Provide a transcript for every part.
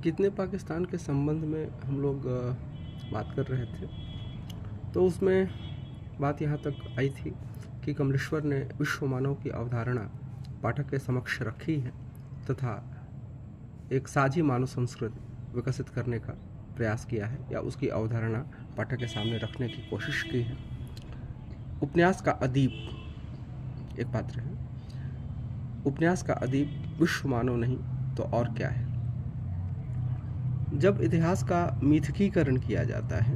कितने पाकिस्तान के संबंध में हम लोग बात कर रहे थे, तो उसमें बात यहाँ तक आई थी कि कमलेश्वर ने विश्व मानव की अवधारणा पाठक के समक्ष रखी है तथा एक साझी मानव संस्कृति विकसित करने का प्रयास किया है या उसकी अवधारणा पाठक के सामने रखने की कोशिश की है। उपन्यास का अदीब एक पात्र है। उपन्यास का अदीब विश्व मानव नहीं तो और क्या है। जब इतिहास का मिथकीकरण किया जाता है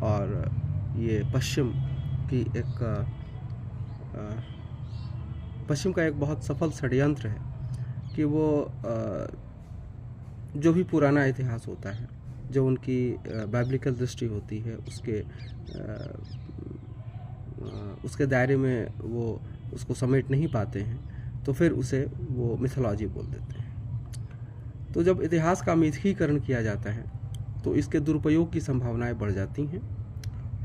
और ये पश्चिम का एक बहुत सफल षड्यंत्र है कि वो जो भी पुराना इतिहास होता है, जो उनकी बाइब्लिकल दृष्टि होती है, उसके दायरे में वो उसको समेट नहीं पाते हैं, तो फिर उसे वो मिथोलॉजी बोल देते हैं। तो जब इतिहास का मिथकीकरण किया जाता है तो इसके दुरुपयोग की संभावनाएं बढ़ जाती हैं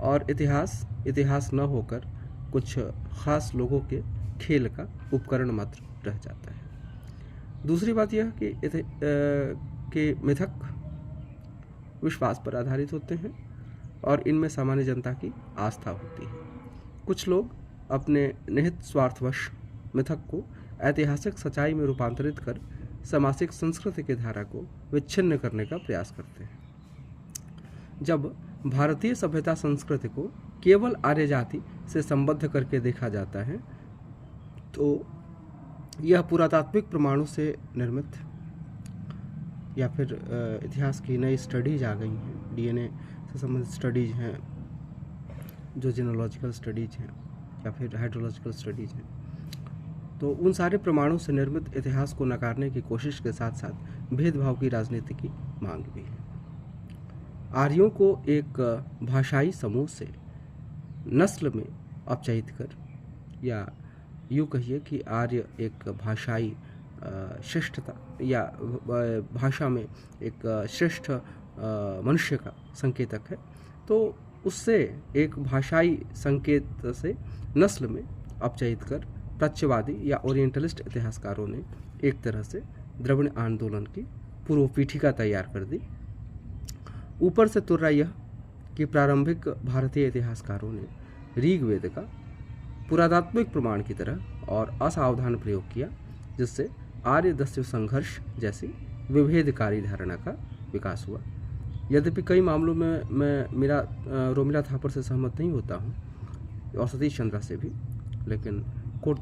और इतिहास न होकर कुछ खास लोगों के खेल का उपकरण मात्र रह जाता है। दूसरी बात यह कि मिथक विश्वास पर आधारित होते हैं और इनमें सामान्य जनता की आस्था होती है। कुछ लोग अपने निहित स्वार्थवश मिथक को ऐतिहासिक सच्चाई में रूपांतरित कर सामाजिक संस्कृति की धारा को विच्छिन्न करने का प्रयास करते हैं। जब भारतीय सभ्यता संस्कृति को केवल आर्य जाति से संबद्ध करके देखा जाता है तो यह पुरातात्विक प्रमाणों से निर्मित या फिर इतिहास की नई स्टडीज आ गई हैं, डीएनए से संबंधित स्टडीज हैं, जो जीनोलॉजिकल स्टडीज हैं या फिर हाइड्रोलॉजिकल स्टडीज हैं, तो उन सारे प्रमाणों से निर्मित इतिहास को नकारने की कोशिश के साथ साथ भेदभाव की राजनीति की मांग भी है। आर्यों को एक भाषाई समूह से नस्ल में अपचयित कर, या यूँ कहिए कि आर्य एक भाषाई श्रेष्ठता या भाषा में एक श्रेष्ठ मनुष्य का संकेतक है, तो उससे एक भाषाई संकेत से नस्ल में अपचयित कर प्राच्यवादी या ओरिएंटलिस्ट इतिहासकारों ने एक तरह से द्रविड़ आंदोलन की पूर्व पीठिका तैयार कर दी। ऊपर से तुर्रा यह कि प्रारंभिक भारतीय इतिहासकारों ने ऋग्वेद का पुरातात्विक प्रमाण की तरह और असावधान प्रयोग किया, जिससे आर्य दस्यु संघर्ष जैसी विभेदकारी धारणा का विकास हुआ। यद्यपि कई मामलों में मैं रोमिला थापर से सहमत नहीं होता हूँ और सतीश चंद्रा से भी, लेकिन कोर्ट